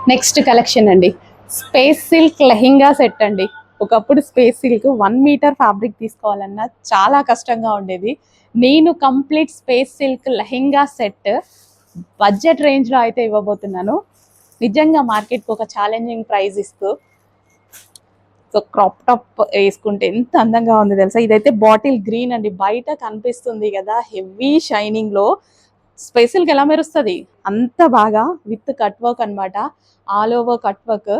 Next collection అండి, space silk lehenga set అండి. ఒకప్పుడు స్పేస్ సిల్క్ 1 మీటర్ ఫ్యాబ్రిక్ తీసుకోవాలన్నా చాలా కష్టంగా ఉండేది. నేను complete space silk lehenga set budget రేంజ్లో అయితే ఇవ్వబోతున్నాను. నిజంగా మార్కెట్కి ఒక ఛాలెంజింగ్ ప్రైస్ ఇస్తూ. సో క్రాప్ టాప్ వేసుకుంటే ఎంత అందంగా ఉంది తెలుసా. ఇదైతే బాటిల్ గ్రీన్ అండి, బయట కనిపిస్తుంది కదా హెవీ షైనింగ్ లో. స్పెషల్కి ఎలా మెరుస్తుంది అంత బాగా, విత్ కట్ వర్క్ అనమాట. All over cut work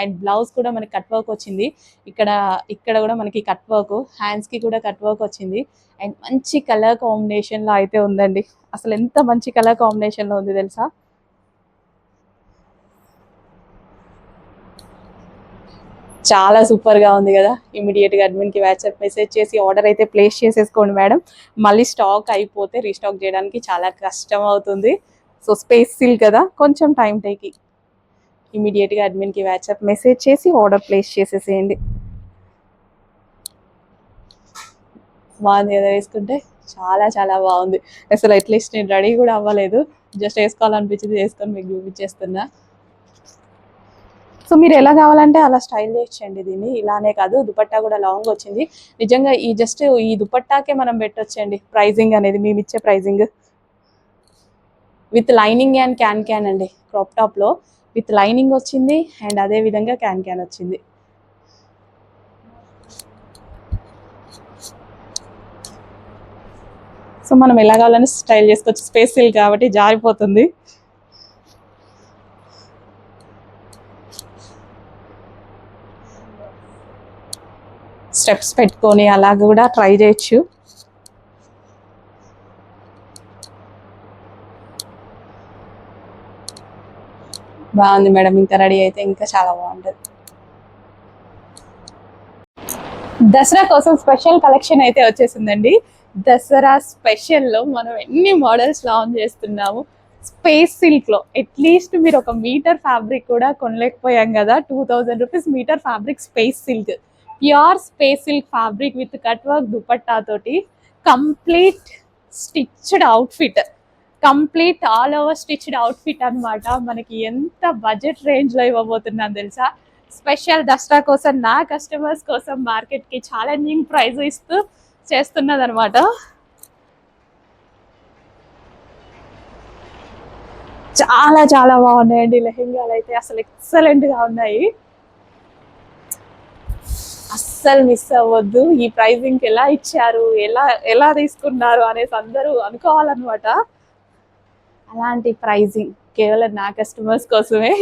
and blouse కూడా మనకి కట్ వర్క్ వచ్చింది. ఇక్కడ ఇక్కడ కూడా మనకి కట్ వర్క్, హ్యాండ్స్ కి కూడా కట్ వర్క్ వచ్చింది. అండ్ మంచి కలర్ కాంబినేషన్ లో అయితే ఉందండి. అసలు ఎంత మంచి కలర్ కాంబినేషన్ లో ఉంది తెలుసా. చాలా సూపర్ గా ఉంది కదా. ఇమీడియట్ గా అడ్మిన్ కి వాట్సాప్ మెసేజ్ చేసి ఆర్డర్ అయితే ప్లేస్ చేసేసుకోండి మేడం. మళ్ళీ స్టాక్ అయిపోతే రీస్టాక్ చేయడానికి చాలా కష్టం అవుతుంది. సో స్పేస్ సిల్ కదా, కొంచెం టైం టేకి. ఇమీడియట్ గా అడ్మిన్ కి వాట్సాప్ మెసేజ్ చేసి ఆర్డర్ ప్లేస్ చేసేసేయండి. బాగుంది కదా వేసుకుంటే, చాలా చాలా బాగుంది. అసలు అట్లీస్ట్ నేను రెడీ కూడా అవ్వలేదు, జస్ట్ వేసుకోవాలనిపించింది, వేసుకొని మీకు చూపించేస్తున్నా. సో మీరు ఎలా కావాలంటే అలా స్టైల్ చేయొచ్చండి దీన్ని. ఇలానే కాదు, దుపట్టా కూడా లాంగ్ వచ్చింది. నిజంగా ఈ జస్ట్ ఈ దుపట్టాకే మనం పెట్టొచ్చండి ప్రైజింగ్ అనేది, మేము ఇచ్చే pricing. With lining and can can అండి, క్రాప్ టాప్ లో విత్ లైనింగ్ వచ్చింది అండ్ అదే విధంగా క్యాన్ క్యాన్ వచ్చింది. సో మనం ఎలా కావాలని స్టైల్ చేసుకోవచ్చు. స్పేస్ సిల్క్ కాబట్టి జారిపోతుంది. స్టెప్స్ పెట్టుకొని అలా కూడా ట్రై చేయొచ్చు. బాగుంది మేడం, ఇంకా రెడీ అయితే ఇంకా చాలా బాగుంటుంది. దసరా కోసం స్పెషల్ కలెక్షన్ అయితే వచ్చేసిందండి. దసరా స్పెషల్లో మనం ఎన్ని మోడల్స్ లాంచ్ చేస్తున్నాము. స్పేస్ సిల్క్లో అట్లీస్ట్ మీరు 1 మీటర్ ఫ్యాబ్రిక్ కూడా కొనలేకపోయాం కదా. 2000 rupees metre fabric space silk, pure space silk fabric with cut work dupatta తోటి complete stitched outfit, complete all over stitched outfit అనమాట. మనకి ఎంత బడ్జెట్ రేంజ్లో ఇవ్వబోతున్నాను తెలుసా. స్పెషల్ దసరా కోసం నా కస్టమర్స్ కోసం మార్కెట్కి ఛాలెంజింగ్ ప్రైస్ ఇస్తూ చేస్తున్నది అనమాట. చాలా చాలా బాగున్నాయండి లెహెంగాలు అయితే, అసలు ఎక్సలెంట్గా ఉన్నాయి. అస్సలు మిస్ అవ్వద్దు. ఈ ప్రైజింగ్కి ఎలా ఇచ్చారు, ఎలా ఎలా తీసుకున్నారు అనేసి అందరూ అనుకోవాలన్నమాట. అలాంటి ప్రైజింగ్ కేవలం నా కస్టమర్స్ కోసమే.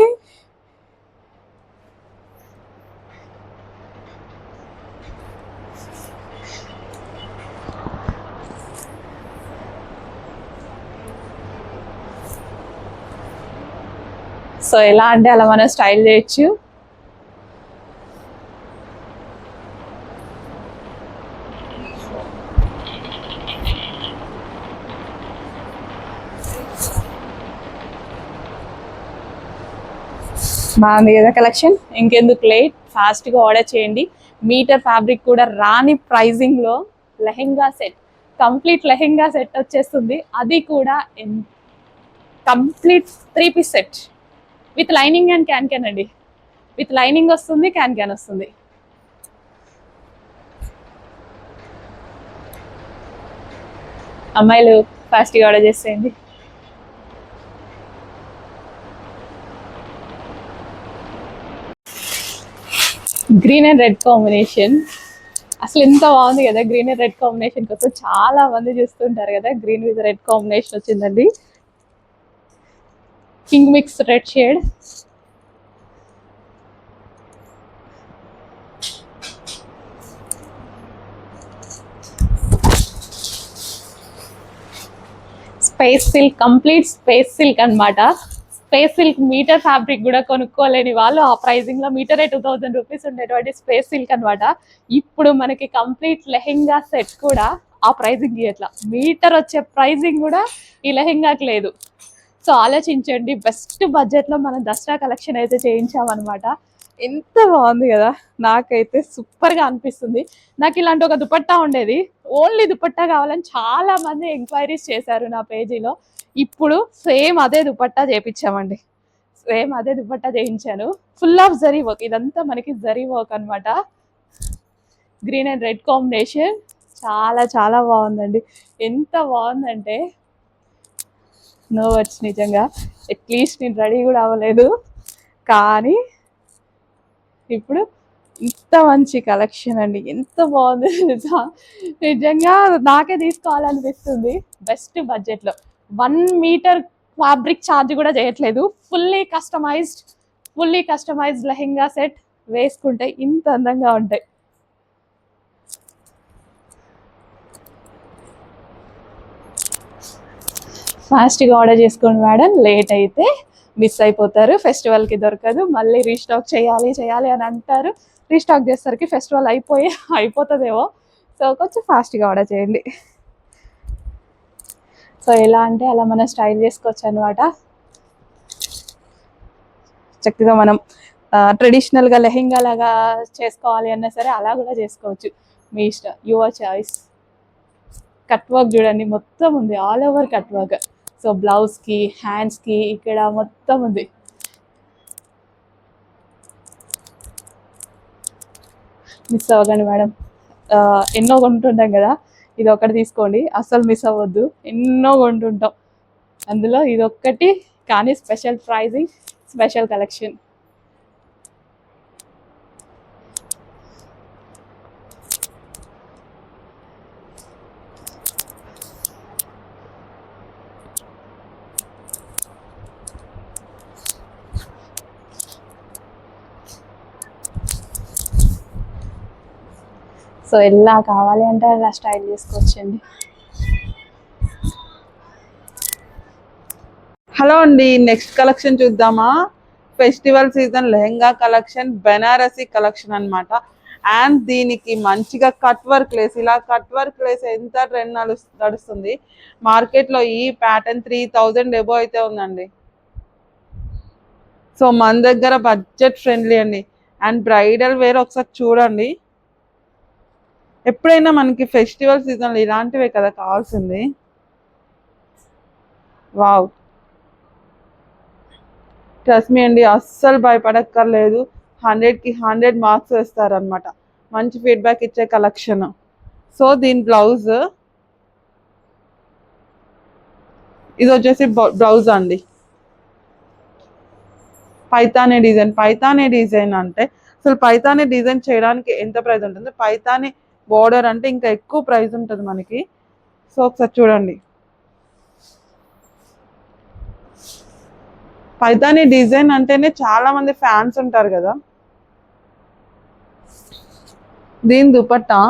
సో ఎలా అంటే అలా మనం స్టైల్ చేయొచ్చు. బాగుంది కదా కలెక్షన్. ఇంకెందుకు లేట్, ఫాస్ట్గా ఆర్డర్ చేయండి. మీటర్ ఫ్యాబ్రిక్ కూడా రాని ప్రైజింగ్లో lehenga set, complete lehenga set వచ్చేస్తుంది. అది కూడా complete 3 piece set with lining and can can అండి. విత్ లైనింగ్ వస్తుంది, క్యాన్ క్యాన్ వస్తుంది. అమ్మాయిలు ఫాస్ట్గా ఆర్డర్ చేసేయండి. గ్రీన్ అండ్ రెడ్ కాంబినేషన్ అసలు ఎంత బాగుంది కదా. గ్రీన్ అండ్ రెడ్ కాంబినేషన్ కోసం చాలా మంది చూస్తుంటారు కదా. గ్రీన్ విత్ రెడ్ కాంబినేషన్ వచ్చిందండి. Pink mix red shade. Space silk, complete space silk అనమాట. స్పేస్ సిల్క్ మీటర్ ఫ్యాబ్రిక్ కూడా కొనుక్కోలేని వాళ్ళు ఆ ప్రైజింగ్ లో, మీటరే 2000 రూపీస్ ఉండేటువంటి స్పేస్ సిల్క్ అనమాట. ఇప్పుడు మనకి కంప్లీట్ లెహెంగా సెట్ కూడా ఆ ప్రైజింగ్ ఎట్లా, మీటర్ వచ్చే ప్రైజింగ్ కూడా ఈ లెహెంగాకి లేదు. సో ఆలోచించండి, బెస్ట్ బడ్జెట్లో మనం దసరా కలెక్షన్ అయితే చేయించామన్నమాట. ఎంత బాగుంది కదా, నాకైతే సూపర్గా అనిపిస్తుంది. నాకు ఇలాంటి ఒక దుపట్టా ఉండేది, ఓన్లీ దుపట్టా కావాలని చాలా మంది ఎంక్వైరీస్ చేశారు నా పేజీలో. ఇప్పుడు సేమ్ అదే దుపట్టా చేపించామండి. సేమ్ అదే దుపట్టా చేయించాను. ఫుల్ ఆఫ్ జరీ వర్క్, ఇదంతా మనకి జరీ వర్క్ అనమాట. గ్రీన్ అండ్ రెడ్ కాంబినేషన్, చాలా చాలా బాగుందండి. ఎంత బాగుందంటే నో వర్డ్స్ నిజంగా. అట్లీస్ట్ నేను రెడీ కూడా అవ్వలేదు, కానీ ఇప్పుడు ఇంత మంచి కలెక్షన్ అండి, ఎంత బాగుంది నిజంగా నాకే తీసుకోవాలనిపిస్తుంది. బెస్ట్ బడ్జెట్లో 1 మీటర్ ఫ్యాబ్రిక్ ఛార్జ్ కూడా చేయట్లేదు. ఫుల్లీ కస్టమైజ్డ్ లెహెంగా సెట్ వేసుకుంటే ఇంత అందంగా ఉంటాయి. ఫాస్ట్గా ఆర్డర్ చేసుకోండి మేడం, లేట్ అయితే మిస్ అయిపోతారు, ఫెస్టివల్కి దొరకదు, మళ్ళీ రీస్టాక్ చేయాలి అని అంటారు. రీస్టాక్ చేసేసరికి ఫెస్టివల్ అయిపోతుందేమో. సో కొంచెం ఫాస్ట్గా ఆర్డర్ చేయండి. సో ఎలా అంటే అలా మనం స్టైల్ చేసుకోవచ్చు అనమాట. చక్కగా మనం ట్రెడిషనల్గా లెహెంగా లాగా చేసుకోవాలి అన్నా సరే అలా కూడా చేసుకోవచ్చు, మీ ఇష్టం, యువర్ చాయిస్. కట్ వర్క్ చూడండి, మొత్తం ఉంది, all over cut work. So బ్లౌజ్కి, హ్యాండ్స్కి ఇక్కడ మొత్తం ఉంది. మిస్ అవ్వకండి మేడం, ఎన్నో కొంటుంటాం కదా, ఇది ఒకటి తీసుకోండి, అస్సలు మిస్ అవ్వద్దు. ఎన్నో కొంటుంటాం, అందులో ఇది ఒక్కటి, కానీ special pricing, special collection. So ఎలా కావాలి అంటే అలా స్టైల్ చేసుకోవచ్చండి. హలో అండి, నెక్స్ట్ కలెక్షన్ చూద్దామా? Festival season lehenga collection, Banarasi collection అన్నమాట. అండ్ దీనికి మంచిగా కట్ వర్క్ లేస్, ఇలా కట్ వర్క్ లేస్ ఎంత ట్రెండ్ నడుస్తుంది మార్కెట్లో. ఈ ప్యాటర్న్ 3000 ఎబో అయితే ఉందండి. సో మన దగ్గర బడ్జెట్ ఫ్రెండ్లీ అండి. అండ్ బ్రైడల్ వేర్ ఒకసారి చూడండి. ఎప్పుడైనా మనకి ఫెస్టివల్ సీజన్లో ఇలాంటివే కదా కావాల్సింది. వావ్, ట్రస్ట్ మీ అండి, అస్సలు భయపడక్కర్లేదు. 100కి 100 మార్క్స్ వేస్తారనమాట. మంచి ఫీడ్బ్యాక్ ఇచ్చే కలెక్షన్. సో దీని బ్లౌజ్ ఇది వచ్చేసి బ్లౌజ్ అండి, పైతానే డిజైన్ అంటే అసలు పైతానే డిజైన్ చేయడానికి ఎంత ప్రైస్ ఉంటుంది, పైతానే బోర్డర్ అంటే ఇంకా ఎక్కువ ప్రైస్ ఉంటుంది మనకి. సో ఒకసారి చూడండి, పైతానీ డిజైన్ అంటేనే చాలా మంది ఫ్యాన్స్ ఉంటారు కదా. దీని dupatta,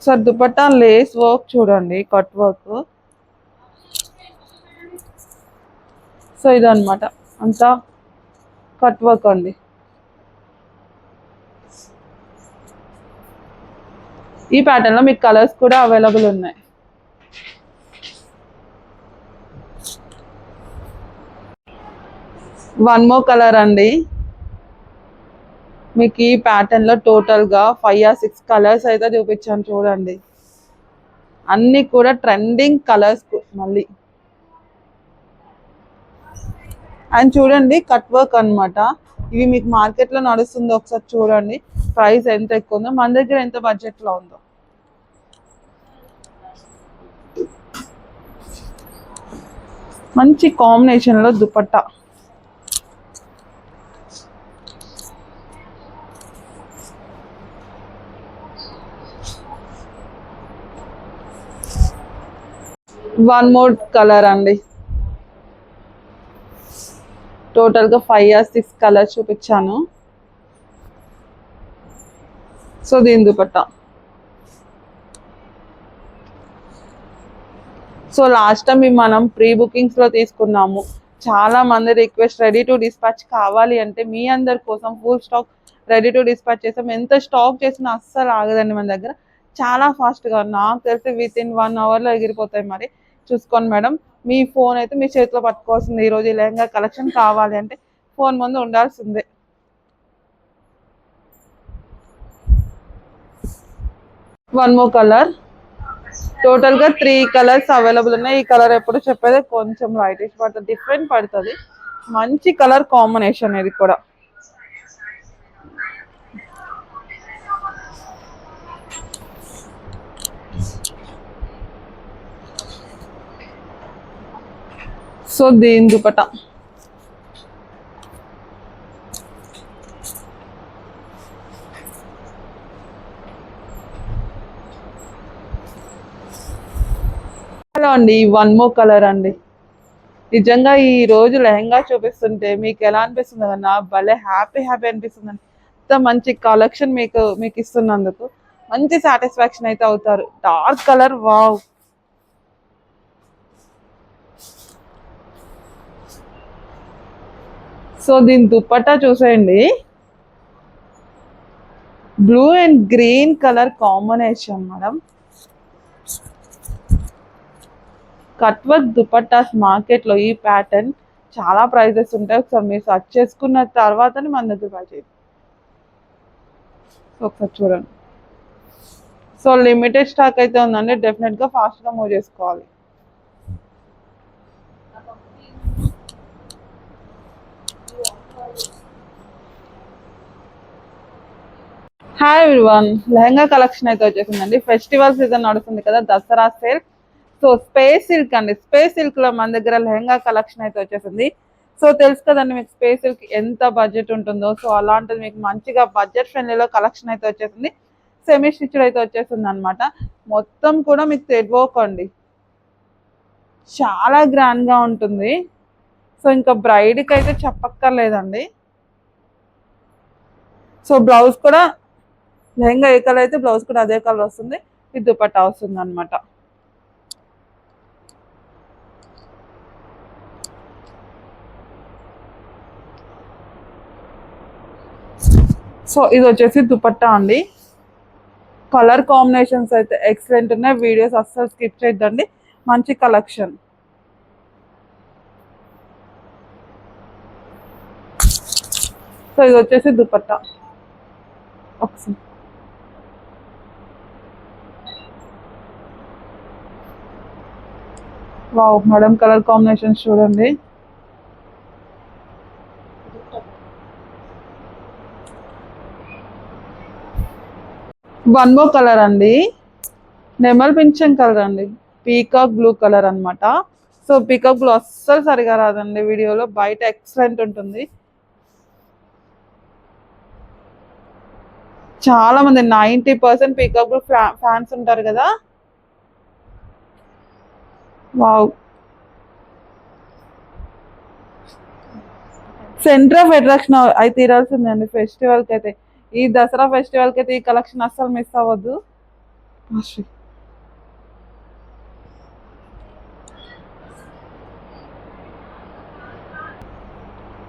sir dupatta lace work చూడండి, కట్ వర్క్. సో ఇదన్నమాట, అంతా కట్ వర్క్ అండి. ఈ ప్యాటర్న్లో మీకు కలర్స్ కూడా అవైలబుల్ ఉన్నాయి. వన్ మోర్ కలర్ అండి. మీకు ఈ ప్యాటర్న్లో టోటల్గా 5 or 6 కలర్స్ అయితే చూపించాను చూడండి. అన్నీ కూడా ట్రెండింగ్ కలర్స్ మళ్ళీ. అండ్ చూడండి కట్ వర్క్ అనమాట. ఇవి మీకు మార్కెట్లో నడుస్తుందో ఒకసారి చూడండి, ప్రైస్ ఎంత ఎక్కువ ఉందో, మన దగ్గర ఎంత బడ్జెట్లో ఉందో. మంచి కాంబినేషన్లో దుపట్టా. వన్ మోర్ కలర్ అండి. టోటల్గా 5 or 6 కలర్స్ చూపించాను. సో దీని దుపట్టా. సో లాస్ట్ టైం మనం ప్రీ బుకింగ్స్లో తీసుకున్నాము. చాలా మంది రిక్వెస్ట్ రెడీ టు డిస్పాచ్ కావాలి అంటే మీ అందరి కోసం full stock ready to dispatch చేసాం. ఎంత స్టాక్ చేసినా అస్సలు ఆగదండి మన దగ్గర, చాలా ఫాస్ట్గా. నాకు తెలిసి విత్ ఇన్ 1 hourలో ఎగిరిపోతాయి. మరి చూసుకోండి మేడం, మీ ఫోన్ అయితే మీ చేతిలో పట్టుకోవాల్సింది. ఈరోజు లెహంగా కలెక్షన్ కావాలి అంటే ఫోన్ ముందు ఉండాల్సిందే. One more colour. టోటల్గా 3 కలర్స్ అవైలబుల్ ఉన్నాయి. ఈ కలర్ ఎప్పుడు చెప్పేది కొంచెం లైటిష్ పడుతుంది, డిఫరెంట్ పడుతుంది. మంచి కలర్ కాంబినేషన్ ఇది కూడా. సో దీని దుపట్టా హలో అండి, వన్ మోర్ కలర్ అండి. నిజంగా ఈ రోజు లెహంగా చూపిస్తుంటే మీకు ఎలా అనిపిస్తుంది అన్న, భలే హ్యాపీ అనిపిస్తుంది. అంత మంచి కలెక్షన్ మీకు ఇస్తున్నందుకు మంచి సాటిస్ఫాక్షన్ అయితే అవుతారు. Dark colour, wow. సో దీని దుపట్టా చూసేయండి, blue and green colour combination madam. Cut work dupattas మార్కెట్లో ఈ ప్యాటర్న్ చాలా ప్రైజెస్ ఉంటాయి. ఒకసారి మీరు సర్చ్ చేసుకున్న తర్వాతనే మన దగ్గర బై చేయండి. ఒకసారి చూడండి. సో లిమిటెడ్ స్టాక్ అయితే ఉందండి, డెఫినెట్గా ఫాస్ట్గా మూవ్ చేసుకోవాలి. హాయ్ ఎవ్రీవన్, లెహంగా కలెక్షన్ అయితే వచ్చేసిందండి. ఫెస్టివల్ సీజన్ నడుస్తుంది కదా, Dasara sale. So space silk అండి, స్పేస్ సిల్క్ లో మన దగ్గర లెహంగా కలెక్షన్ అయితే వచ్చేసింది. సో తెలుసు కదండి మీకు స్పేస్ సిల్క్ ఎంత బడ్జెట్ ఉంటుందో. సో అలాంటిది మీకు మంచిగా బడ్జెట్ ఫ్రెండ్లీలో కలెక్షన్ అయితే వచ్చేసింది. సెమీ స్టిచ్డ్ అయితే వచ్చేసింది అనమాట. మొత్తం కూడా మీకు థ్రెడ్ వర్క్ అండి, చాలా గ్రాండ్ గా ఉంటుంది. సో ఇంకా బ్రైడ్కి అయితే చెప్పక్కర్లేదండి. సో బ్లౌజ్ కూడా లెహంగా ఏ కలర్ అయితే బ్లౌజ్ కూడా అదే కలర్ వస్తుంది. ఇది దుపట్టా వస్తుంది అనమాట. సో ఇది వచ్చేసి దుపట్టా అండి. కలర్ కాంబినేషన్స్ అయితే ఎక్సలెంట్ ఉన్నాయి. వీడియోస్ అస్సలు స్కిప్ చేయొద్దండి, మంచి కలెక్షన్. సో ఇది వచ్చేసి దుపట్టా. ఒకసారి వావ్ మేడం, కలర్ కాంబినేషన్స్ చూడండి. వన్ మోర్ కలర్ అండి, నెమల్ పింఛన్ కలర్ అండి, పీకాక్ బ్లూ కలర్ అనమాట. సో పీకాక్ బ్లూ అస్సలు సరిగా రాదండి వీడియోలో, బయట ఎక్సలెంట్ ఉంటుంది. చాలా మంది 90% పీకాక్ బ్లూ ఫ్యాన్స్ ఉంటారు కదా. వావ్, సెంటర్ ఆఫ్ అట్రాక్షన్ అయితే తీరాల్సిందండి ఫెస్టివల్కి అయితే. ఈ దసరా ఫెస్టివల్కి అయితే ఈ కలెక్షన్ అస్సలు మిస్ అవ్వద్దు.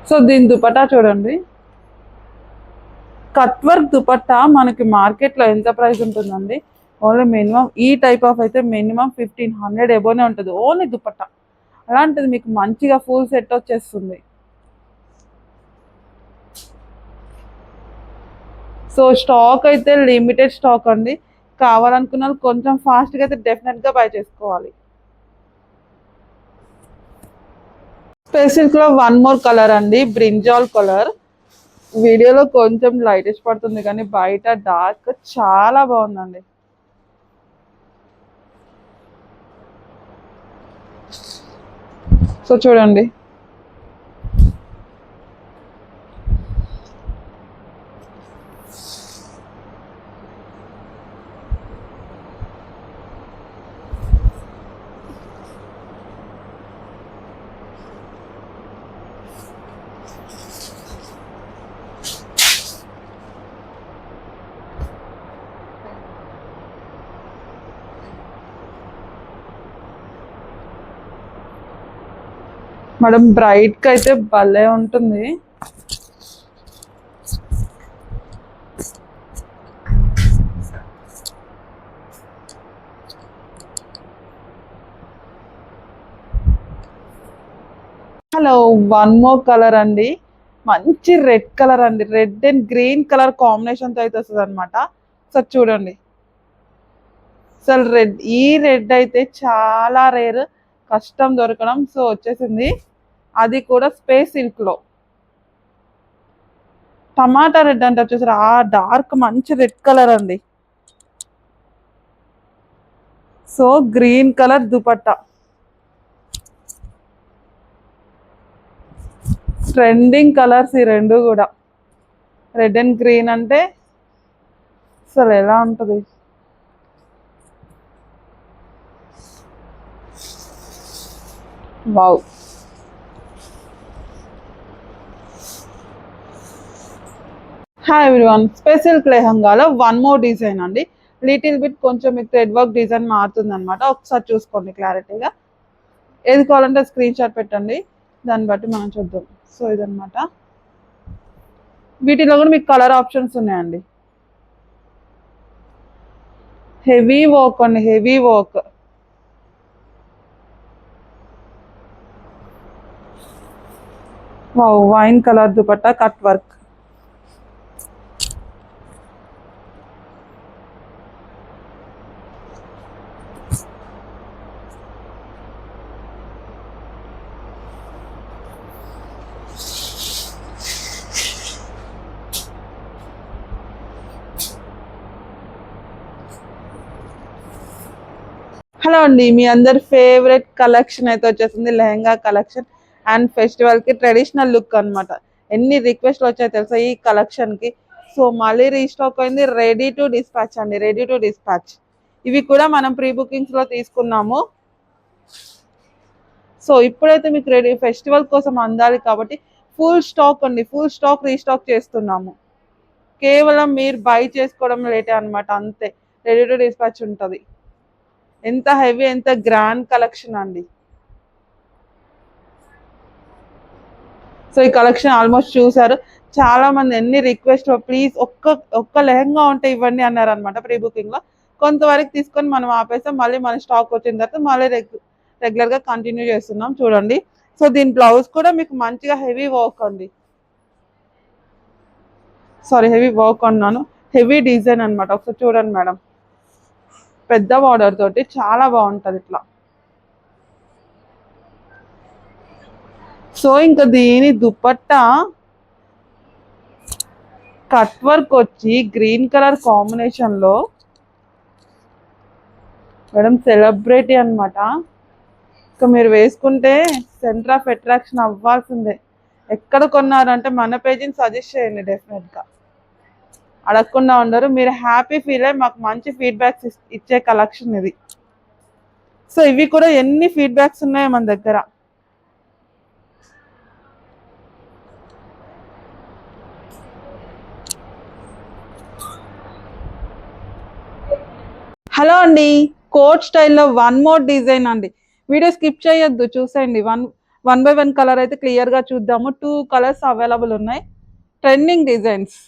సో దీని దుపట్టా చూడండి, కట్ వర్క్ దుపట్టా మనకి మార్కెట్లో ఎంత ప్రైస్ ఉంటుందండి? ఓన్లీ మినిమం ఈ టైప్ ఆఫ్ అయితే మినిమం 1500 ఎబోనే ఉంటుంది ఓన్లీ దుపట్టా. అలాంటిది మీకు మంచిగా ఫుల్ సెట్ వచ్చేస్తుంది. సో స్టాక్ అయితే లిమిటెడ్ స్టాక్ అండి, కావాలనుకున్న కొంచెం ఫాస్ట్గా అయితే డెఫినెట్గా బై చేసుకోవాలి. స్పెసిఫిక్గా వన్ మోర్ కలర్ అండి, బ్రింజాల్ కలర్. వీడియోలో కొంచెం లైటిష్ పడుతుంది కానీ బయట డార్క్ చాలా బాగుందండి. సో చూడండి, మేడం బ్రైట్కి అయితే భలే ఉంటుంది. హలో, వన్ మోర్ కలర్ అండి, మంచి రెడ్ కలర్ అండి, రెడ్ అండ్ గ్రీన్ కలర్ కాంబినేషన్తో అయితే వస్తుంది అనమాట. సో చూడండి, అసలు ఈ రెడ్ అయితే చాలా రేర్, కష్టం దొరకడం. సో వచ్చేసింది అది కూడా స్పేస్ సిల్క్లో. టమాటా రెడ్ అంటే వచ్చేసరి ఆ డార్క్ మంచి రెడ్ కలర్ అండి. So green colour dupatta, trending colours ఈ రెండు కూడా. రెడ్ అండ్ గ్రీన్ అంటే అసలు ఎలా ఉంటుంది. వావ్, హాయ్ ఎవ్రీవన్, స్పెషల్ లెహంగాలో వన్ మోర్ డిజైన్ అండి. లిటిల్ బిట్ కొంచెం మీకు థ్రెడ్ వర్క్ డిజైన్ మారుతుంది అనమాట. ఒకసారి చూసుకోండి క్లారిటీగా. ఏది కావాలంటే స్క్రీన్ షాట్ పెట్టండి, దాన్ని బట్టి మనం చూద్దాం. సో ఇదనమాట. వీటిలో కూడా మీకు కలర్ ఆప్షన్స్ ఉన్నాయండి. హెవీ వర్క్ అండి, heavy work. Wow, wine colour dupatta, cut work. Hello అండి, మీ అందరి ఫేవరెట్ కలెక్షన్ అయితే వచ్చేసింది లెహంగా కలెక్షన్. అండ్ ఫెస్టివల్ కి ట్రెడిషనల్ లుక్ అన్నమాట. ఎన్ని రిక్వెస్ట్లు వచ్చాయి తెలుసా ఈ కలెక్షన్ కి. సో మళ్ళీ రీస్టాక్ అయింది. రెడీ టు డిస్పాచ్ అండి, రెడీ టు డిస్పాచ్. ఇవి కూడా మనం ప్రీ బుకింగ్స్ లో తీసుకున్నాము. సో ఇప్పుడైతే మీకు రెడీ ఫెస్టివల్ కోసం అందాలి కాబట్టి ఫుల్ స్టాక్ అండి, ఫుల్ స్టాక్ రీస్టాక్ చేస్తున్నాము. కేవలం మీరు బై చేసుకోవడం లేటే అన్నమాట, అంతే. రెడీ టు డిస్పాచ్ ఉంటుంది. ఎంత హెవీ, ఎంత గ్రాండ్ కలెక్షన్ అండి. సో ఈ కలెక్షన్ ఆల్మోస్ట్ చూసారు. చాలా మంది ఎన్ని రిక్వెస్ట్, ప్లీజ్ ఒక్క లెహంగా ఉంటే ఇవ్వండి అన్నారు అనమాట ప్రీ బుకింగ్ లో. కొంతవరకు తీసుకొని మనం ఆపేసాం. మళ్ళీ మన స్టాక్ వచ్చిన తర్వాత మళ్ళీ రెగ్యులర్ గా కంటిన్యూ చేస్తున్నాం. చూడండి. సో దీని బ్లౌజ్ కూడా మీకు మంచిగా హెవీ వర్క్ అండి. సారీ, హెవీ వర్క్ అన్నాను, హెవీ డిజైన్ అనమాట. ఒకసారి చూడండి మేడం, పెద్ద బార్డర్ తోటి చాలా బాగుంటది ఇట్లా. సో ఇంకా దీని దుపట్టా కట్ వర్క్ వచ్చి గ్రీన్ కలర్ కాంబినేషన్ లో మేడం సెలబ్రిటీ అనమాట. ఇంకా మీరు వేసుకుంటే సెంటర్ ఆఫ్ అట్రాక్షన్ అవ్వాల్సిందే. ఎక్కడ కొన్నారంటే మన పేజీని సజెస్ట్ చేయండి, డెఫినెట్ గా అడగకుండా ఉండరు. మీరు హ్యాపీ ఫీల్ అయ్యి మాకు మంచి ఫీడ్బ్యాక్స్ ఇచ్చే కలెక్షన్ ఇది. సో ఇవి కూడా ఎన్ని ఫీడ్బ్యాక్స్ ఉన్నాయో మన దగ్గర. హలో అండి, కోట్ స్టైల్లో వన్ మోర్ డిజైన్ అండి. వీడియో స్కిప్ చేయొద్దు, చూసేయండి. వన్ బై వన్ కలర్ అయితే క్లియర్ గా చూద్దాము. 2 కలర్స్ అవైలబుల్ ఉన్నాయి. Trending designs.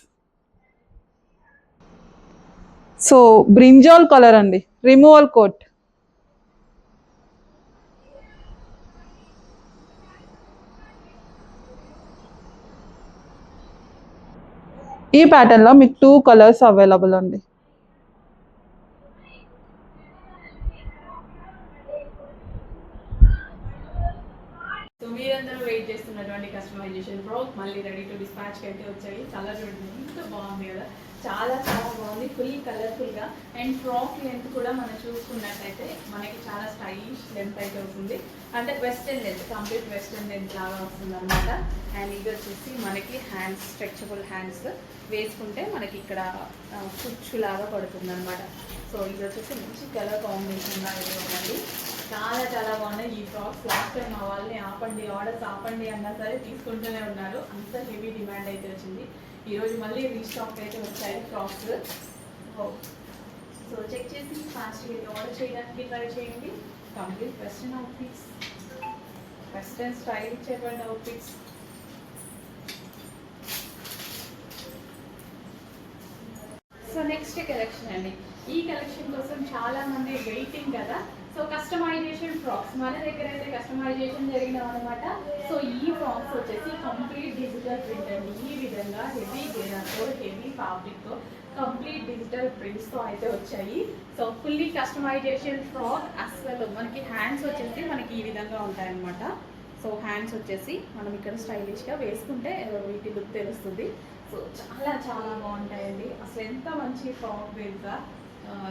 So brinjal colour అండి, రిమూవల్ కోట్. ఈ ప్యాటర్న్ లో మీకు 2 కలర్స్ అవైలబుల్ అండి. సో మీరందరూ వెయిట్ చేస్తున్నటువంటి కస్టమైజేషన్ ఫ్రాక్ మళ్ళీ రెడీ టు డిస్పాచ్కి అయితే వచ్చాయి. చాలా చూడండి, ఎంత బాగుంది కదా, చాలా చాలా బాగుంది, ఫుల్ కలర్ఫుల్గా. అండ్ ఫ్రాక్ లెంత్ కూడా మనం చూసుకున్నట్టయితే మనకి చాలా స్టైలిష్ లెంత్ అయితే వస్తుంది. అంటే western length, complete western length లాగా వస్తుంది అనమాట. అండ్ ఇది వచ్చేసి మనకి హ్యాండ్స్, స్ట్రెచబుల్ హ్యాండ్స్ వేసుకుంటే మనకి ఇక్కడ కుచ్చులాగా పడుతుంది అనమాట. సో ఇది వచ్చేసి మంచి కలర్ కాంబినేషన్ లాగా ఉందండి. చాలా చాలా బాగున్నాయి ఈ ఫ్రాక్స్. లాస్ట్ టైం మా వాళ్ళని ఆపండి, ఆర్డర్స్ ఆపండి అన్నా సరే తీసుకుంటూనే ఉన్నారు. అంత హెవీ డిమాండ్ అయితే వచ్చింది. ఈరోజు మళ్ళీ రీస్టాక్ అయితే వచ్చాయి ఫ్రాక్స్. సో చెక్ చేసి ఫాస్ట్గా ఆర్డర్ చేయడానికి ట్రై చేయండి. Complete western outfits, western style ఇచ్చేటువంటి అవుట్ఫిట్స్. సో నెక్స్ట్ కలెక్షన్ అండి. ఈ కలెక్షన్ కోసం చాలా మంది వెయిటింగ్ కదా. సో కస్టమైజేషన్ ఫ్రాక్స్ మన దగ్గర అయితే కస్టమైజేషన్ జరిగినాం అనమాట. సో ఈ ఫ్రాక్స్ వచ్చేసి కంప్లీట్ డిజిటల్ ప్రింట్ అండి. ఈ విధంగా హెవీ గేరాతో, హెవీ ఫ్యాబ్రిక్తో, కంప్లీట్ డిజిటల్ ప్రింట్స్తో అయితే వచ్చాయి. So fully customization frock. అసలు మనకి హ్యాండ్స్ వచ్చేసి మనకి ఈ విధంగా ఉంటాయన్నమాట. సో హ్యాండ్స్ వచ్చేసి మనం ఇక్కడ స్టైలిష్గా వేసుకుంటే వీటి లుక్ తెలుస్తుంది. సో చాలా చాలా బాగుంటాయండి. అసలు ఎంత మంచి ఫ్రాక్ తెలుసా.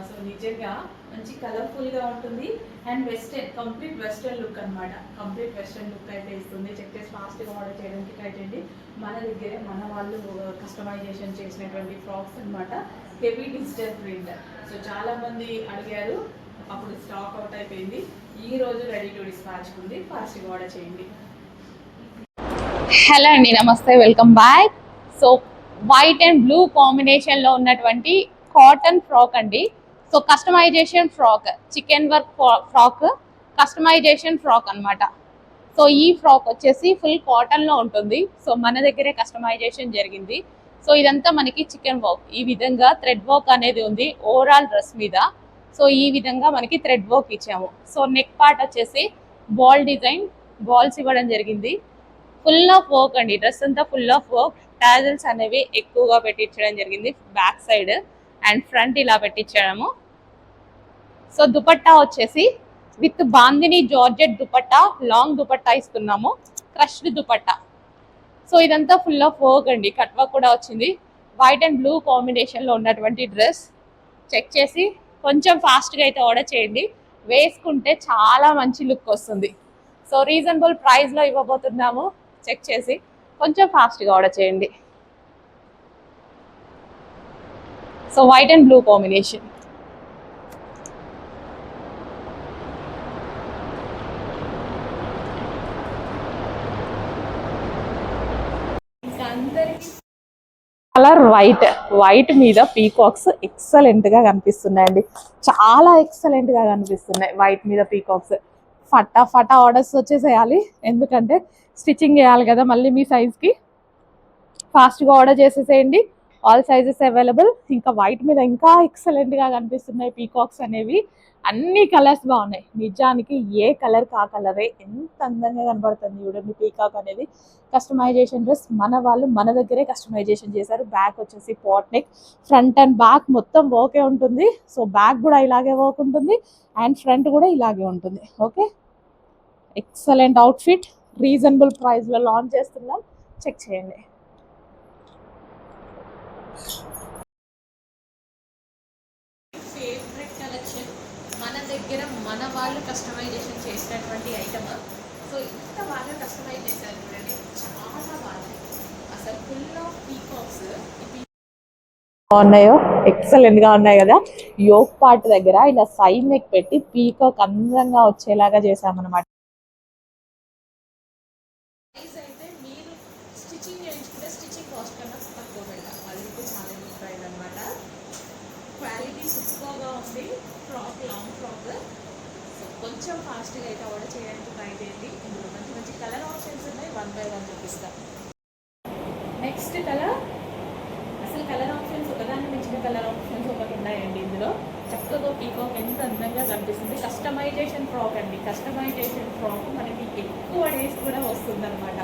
సో నిజంగా మంచి కలర్ఫుల్గా ఉంటుంది and western, complete western look అనమాట. కంప్లీట్ వెస్టర్న్ లుక్ అయితే ఇస్తుంది. చెక్ చేసి ఫాస్ట్గా ఆర్డర్ చేయడానికి ట్రై చేయండి. మన దగ్గరే మన వాళ్ళు కస్టమైజేషన్ చేసినటువంటి ఫ్రాక్స్ అనమాట. Heavy digital print. సో చాలామంది అడిగారు, అప్పుడు స్టాక్ అవుట్ అయిపోయింది. ఈ రోజు రెడీ టు డిస్పాచ్ ఉంది, ఫాస్ట్గా ఆర్డర్ చేయండి. హలో అండి, నమస్తే, welcome back. So white and blue కాంబినేషన్లో ఉన్నటువంటి కాటన్ ఫ్రాక్ అండి. So customization frock, chikan work frock, customization frock అనమాట. సో ఈ ఫ్రాక్ వచ్చేసి ఫుల్ కాటన్లో ఉంటుంది. సో మన దగ్గరే కస్టమైజేషన్ జరిగింది. సో ఇదంతా మనకి చికెన్ వర్క్, ఈ విధంగా థ్రెడ్ వర్క్ అనేది ఉంది ఓవరాల్ డ్రెస్ మీద. సో ఈ విధంగా మనకి థ్రెడ్ వర్క్ ఇచ్చాము. సో నెక్ పార్ట్ వచ్చేసి బాల్ డిజైన్, బాల్స్ ఇవ్వడం జరిగింది. ఫుల్ ఆఫ్ వర్క్ అండి, డ్రెస్ అంతా ఫుల్ ఆఫ్ వర్క్. టాజల్స్ అనేవి ఎక్కువగా పెట్టించడం జరిగింది బ్యాక్ సైడ్ అండ్ ఫ్రంట్ ఇలా పెట్టించడము. సో దుపట్టా వచ్చేసి with bandhani georgette dupatta, long dupatta ఇస్తున్నాము, క్రష్డ్ దుపట్టా. సో ఇదంతా ఫుల్ ఆఫ్ వర్క్ అండి, కట్ వర్క్ కూడా వచ్చింది. వైట్ అండ్ బ్లూ కాంబినేషన్లో ఉన్నటువంటి డ్రెస్. చెక్ చేసి కొంచెం ఫాస్ట్గా అయితే ఆర్డర్ చేయండి, వేసుకుంటే చాలా మంచి లుక్ వస్తుంది. సో రీజనబుల్ ప్రైస్లో ఇవ్వబోతున్నాము. చెక్ చేసి కొంచెం ఫాస్ట్గా ఆర్డర్ చేయండి. So white and blue combination. Colour white, white మీద పీకాక్స్ ఎక్సలెంట్ గా కనిపిస్తున్నాయండి. చాలా ఎక్సలెంట్ గా కనిపిస్తున్నాయి వైట్ మీద పీకాక్స్. ఫటా ఆర్డర్స్ వచ్చేసేయాలి, ఎందుకంటే స్టిచ్చింగ్ చేయాలి కదా మళ్ళీ మీ సైజ్కి. ఫాస్ట్గా ఆర్డర్ చేసేసేయండి, ఆల్ సైజెస్ అవైలబుల్. ఇంకా వైట్ మీద ఇంకా ఎక్సలెంట్గా కనిపిస్తున్నాయి పీకాక్స్ అనేవి. అన్ని కలర్స్ బాగున్నాయి. నిజానికి ఏ కలర్ కా కలరే ఎంత అందంగా కనబడుతుంది చూడండి పీకాక్ అనేది. కస్టమైజేషన్ డ్రెస్ మన వాళ్ళు మన దగ్గరే కస్టమైజేషన్ చేశారు. బ్యాక్ వచ్చేసి pot neck, front and back మొత్తం వర్కే ఉంటుంది. సో బ్యాక్ కూడా ఇలాగే వర్క్ ఉంటుంది అండ్ ఫ్రంట్ కూడా ఇలాగే ఉంటుంది. ఓకే, ఎక్సలెంట్ అవుట్ఫిట్, రీజనబుల్ ప్రైస్లో లాంచ్ చేస్తున్నాం, చెక్ చేయండి. ఫేవరెట్ కలెక్షన్, మన దగ్గర మన వాళ్ళు కస్టమైజేషన్ చేసినటువంటి ఐటమ్. సో ఇంత బాగా కస్టమైజ్ చేశారు చూడండి, చాలా బాగా. అసలు ఫుల్ ఆఫ్ పీకాక్స్ ఉన్నాయో ఎక్సలెంట్ గా ఉన్నాయి కదా. యోక్ పార్ట్ దగ్గర ఇలా సైడ్ నెక్ పెట్టి పీకాక్ అందంగా వచ్చేలాగా చేసామన్నమాట. అయితే మీరు స్టిచ్చింగ్ చేయించుకుంటే స్టిచ్చింగ్ కాస్ట్ కన్నా తక్కువ పెడతాం, అది చాలా ప్రైస్ అనమాట. క్వాలిటీ సూపర్గా ఉంది. Frock, long frock. సో కొంచెం ఫాస్ట్గా అయితే ఆర్డర్ చేయడానికి ట్రై చేయండి. ఇందులో మంచి మంచి కలర్ ఆప్షన్స్ ఉన్నాయి, 1 by 1 చూపిస్తాం. నెక్స్ట్ కలర్, అసలు కలర్ ఆప్షన్స్ ఒకదాన్ని మించిన కలర్ ఆప్షన్స్ ఒకటి ఉన్నాయండి ఇందులో. చక్కగా పీకాక్ ఎంత అందంగా కనిపిస్తుంది. కస్టమైజేషన్ ఫ్రాక్ అండి. కస్టమైజేషన్ ఫ్రాక్ మనకి ఎక్కువ డేస్ కూడా వస్తుంది అనమాట.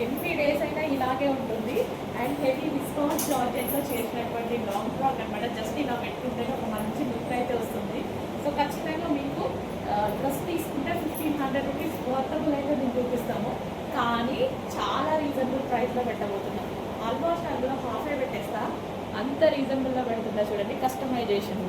ఎన్ని డేస్ అయినా ఇలాగే ఉంటుంది. అండ్ హెవీ విస్కాస్ జార్జెట్తో చేసినటువంటి లాంగ్ ఫ్రాక్ అనమాట. జస్ట్ ఇలా పెట్టుకుంటే ఒక మంచి లుక్ అయితే వస్తుంది. సో ఖచ్చితంగా మీకు డ్రెస్ తీసుకుంటే 1500 రూపీస్ వర్తబుల్ అయితే మేము చూపిస్తాము, కానీ చాలా రీజనబుల్ ప్రైస్లో పెట్టబోతున్నాం. ఆల్మోస్ట్ అందులో హాఫే పెట్టేస్తా, అంత రీజనబుల్గా పెడుతుందా చూడండి. కస్టమైజేషన్